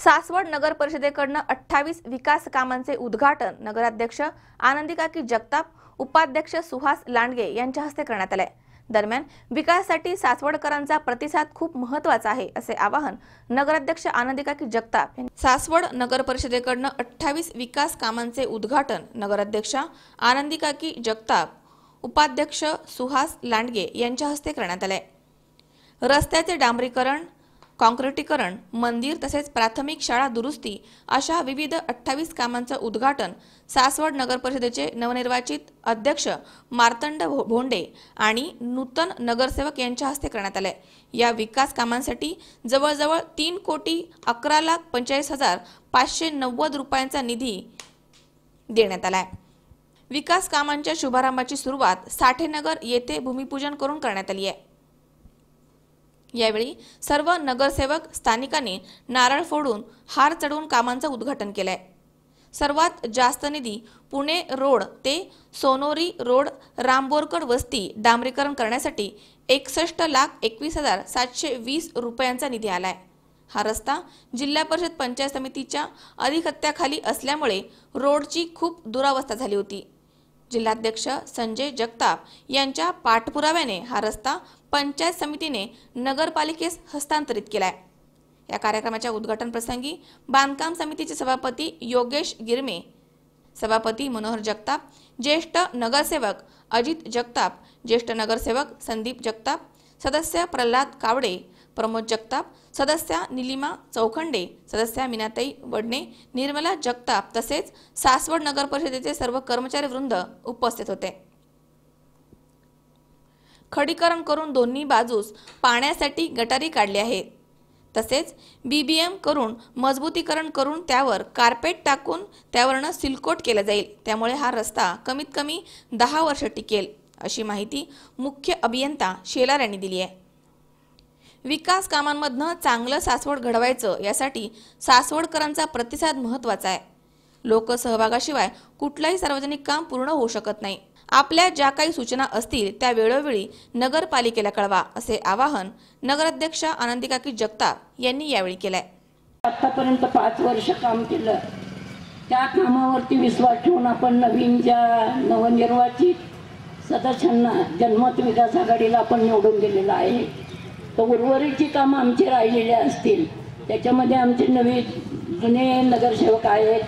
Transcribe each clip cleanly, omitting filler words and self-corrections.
सासवड नगर परिषदेकडून 28 विकास कामांचे उद्घाटन नगराध्यक्ष आनंदीकाकी जगताप, उपाध्यक्ष सुहास लांडगे यांच्या हस्ते करण्यात आले। दरम्यान विकासासाठी सासवडकरांचा प्रतिसाद खूप महत्त्वाचा आहे असे आवाहन नगराध्यक्ष आनंदीकाकी जगताप यांनी सासवड नगर परिषदेकडून 28 विकास कामांचे उद्घाटन नगराध्यक्ष आनंदीकाकी जगताप, उपाध्यक्ष सुहास लांडगे यांच्या हस्ते करण्यात आले। रस्त्याचे डांबरीकरण, काँक्रिटीकरण, मंदिर तसेच प्राथमिक शाळा दुरुस्ती अशा विविध 28 कामांचे उद्घाटन सासवड नगर परिषदेचे नवनिर्वाचित अध्यक्ष मार्तंड भोंडे आणि नूतन नगरसेवक यांच्या हस्ते करण्यात आले। या विकास कामांसाठी जवळजवळ 3,45,45,590 रुपयांचा निधी देण्यात आला आहे। विकास कामांच्या शुभारंभाची सुरुवात साठेनगर येथे भूमिपूजन करून करण्यात आली आहे। यावेळी सर्व नगरसेवक स्थानिकांनी नारळ फोडून हार चढवून कामांचे उद्घाटन केले। सर्वात जास्त निधी पुणे रोड ते सोनोरी रोड रामबोरकर वस्ती डांबरीकरण करण्यासाठी 61,21,720 रुपयांचा निधी आलाय। हा रस्ता जिल्हा परिषद पंचायत समितीच्या अधिखत्याखाली असल्यामुळे रोडची खूप दुरावस्था झाली होती। जिल्हाध्यक्ष संजय जगताप यांच्या पाठपुराव्याने हा रस्ता पंचायत समितीने नगरपालिकेस हस्तांतरित केलाय। या कार्यक्रमाच्या उद्घाटन प्रसंगी बांधकाम समितीचे सभापती योगेश गिरमे, सभापती मनोहर जगताप, ज्येष्ठ नगरसेवक अजित जगताप, ज्येष्ठ नगरसेवक संदीप जगताप, सदस्य प्रल्हाद कावडे, प्रमोद जगताप, सदस्या निलिमा चौखंडे, सदस्या मीनाताई वडणे, निर्मला जगताप तसेच सासवड नगर परिषदेचे सर्व कर्मचारी वृंद उपस्थित होते। खडीकरण करून दोन्ही बाजूस पाण्यासाठी गटारी काढली आहेत। तसेच बीबीएम करून मजबूतीकरण करून त्यावर कार्पेट टाकून त्यावरनं सिलकोट केलं जाईल। त्यामुळे हा रस्ता कमीत कमी 10 वर्ष टिकेल अशी माहिती मुख्य अभियंता शेलार यांनी दिली आहे। विकास कामांमधनं चांगलं सासवड घडवायचं यासाठी सासवडकरांचा प्रतिसाद महत्त्वाचा आहे। लोकसहभागाशिवाय कुठलाही सार्वजनिक काम पूर्ण होऊ शकत नाही। आपल्या ज्या काही सूचना असतील त्या वेळोवेळी नगरपालिकेला कळवा असे आवाहन नगराध्यक्ष आनंदीकाकी जगताप यांनी यावेळी केले। आतापर्यंत 5 वर्ष काम केलं, त्या कामावरती विश्वास ठेवून आपण नवीन ज्या नवनिर्वाचित सदस्यांना जनमत विकास आघाडीला आपण निवडून दिलेलं आहे, तर उर्वरितची कामं आमची राहिलेली असतील त्याच्यामध्ये आमचे नवीन जुने नगरसेवक आहेत,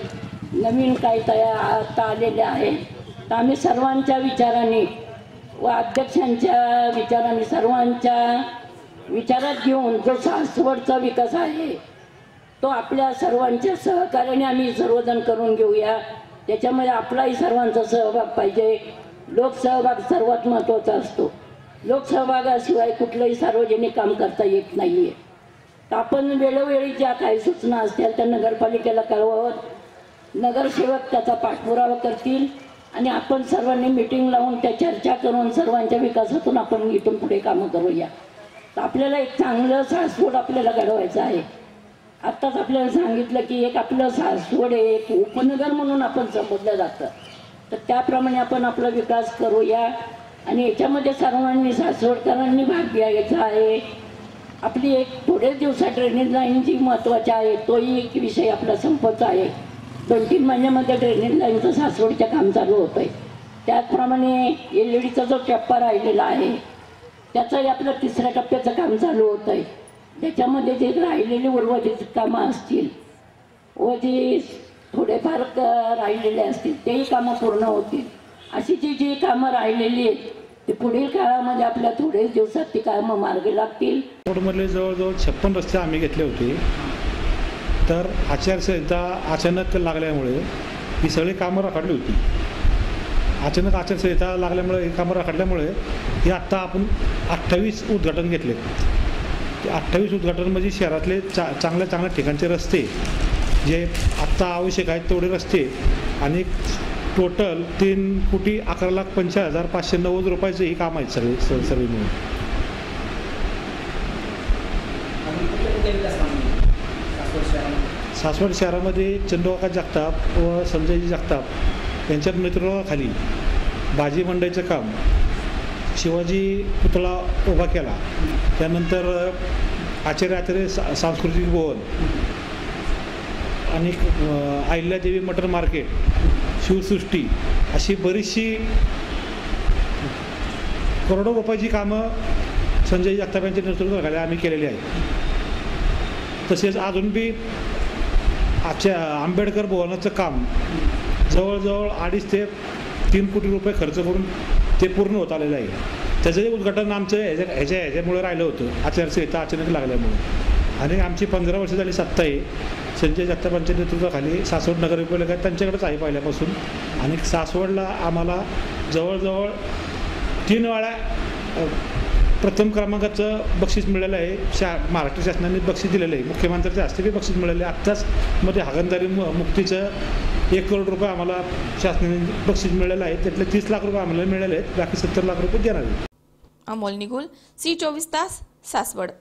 नवीन काही आता आलेले आहेत, तर आम्ही सर्वांच्या विचाराने व अध्यक्षांच्या विचाराने सर्वांच्या विचारात घेऊन जो सासवडचा विकास आहे तो आपल्या सर्वांच्या सहकार्याने आम्ही सर्वजण करून घेऊया। त्याच्यामध्ये आपलाही सर्वांचा सहभाग पाहिजे। लोकसहभाग सर्वात महत्त्वाचा असतो। लोकसहभागाशिवाय कुठलंही सार्वजनिक काम करता येत नाही आहे। तर आपण वेळोवेळी ज्या काही सूचना असतील त्या नगरपालिकेला कळवावं, नगरसेवक त्याचा पाठपुरावा करतील आणि आपण सर्वांनी मीटिंग लावून त्या चर्चा करून सर्वांच्या विकासातून आपण इथून पुढे कामं करूया। तर आपल्याला एक चांगलं सासवड आपल्याला घडवायचं आहे। आत्ताच आपल्याला सांगितलं की एक आपलं सासवड एक उपनगर म्हणून आपण संबोधलं जातं, तर त्याप्रमाणे आपण आपला विकास करूया आणि याच्यामध्ये सर्वांनी सासवडकरांनी भाग घ्यायचा आहे। आपली एक थोडेच दिवसात ड्रेनेज लाईन जी महत्त्वाची आहे तोही एक विषय आपला संपत आहे। 2-3 महिन्यामध्ये ड्रेनेज लाईनचं सासवडचं काम चालू होतं आहे। त्याचप्रमाणे LED चा जो टप्पा राहिलेला आहे त्याचंही आपलं 3ऱ्या टप्प्याचं काम चालू होतं आहे। त्याच्यामध्ये जे राहिलेली उर्वरित कामं असतील व जे थोडेफार राहिलेले असतील तेही कामं पूर्ण होतील। अशी जी कामं राहिलेली आहेत ते पुढील काळामध्ये आपल्या थोडेच दिवसात ती कामं मार्गी लागतील। रोडमधले जवळजवळ 56 रस्ते आम्ही घेतले होते, तर आचारसंहिता अचानक लागल्यामुळे ही सगळी कामं रखडली होती। अचानक आचारसंहिता लागल्यामुळे ही कामं रखडल्यामुळे ही आत्ता आपण 28 उद्घाटन घेतले। ते 28 उद्घाटन म्हणजे शहरातले चांगल्या ठिकाणचे रस्ते जे आत्ता आवश्यक आहेत तेवढे रस्ते आणि टोटल 3,11,50,590 रुपयाचं ही काम आहेत सगळे मिळून। सासवड शहरामध्ये चंद्रकाका जगताप व संजयजी जगताप यांच्या नेतृत्वाखाली भाजी मंडईचं काम, शिवाजी पुतळा उभा केला, त्यानंतर आचार्य सांस्कृतिक भवन आणि अहिल्यादेवी मटर मार्केट, शिवसृष्टी अशी बरीचशी करोडो रुपयाची कामं संजय जगताप यांच्या नेतृत्वाखाली आम्ही केलेली आहेत. तसेच अजून बी आंबेडकर भवनाचं काम जवळजवळ 2.5 ते 3 कोटी रुपये खर्च करून ते पूर्ण होत आलेलं आहे. त्याचंही उद्घाटन आमचं ह्याच्यामुळे राहिलं होतं, आचारसंहिता अचानक लागल्यामुळे. आणि आमची 15 वर्ष झाली सत्ता आहे संजय जगतापांच्या नेतृत्वाखाली. सासवड नगरपालिका त्यांच्याकडेच आहे पहिल्यापासून. आणि सासवडला आम्हाला जवळजवळ 3 वेळा प्रथम क्रमांकाचं बक्षीस मिळालं आहे. महाराष्ट्र शासनाने बक्षीस दिलेलं आहे. मुख्यमंत्र्यांच्या हस्ते बी बक्षीस मिळाले. आत्ताच मध्ये हागणदारी मुक्तीचं 1 करोड रुपये आम्हाला शासनाने बक्षीस मिळालं आहे. त्यातले 30 लाख रुपये आम्हाला मिळाले आहेत. बाकी 70 लाख रुपये देणार आहेत. अमोल निगुल, C24 तास, सासवड.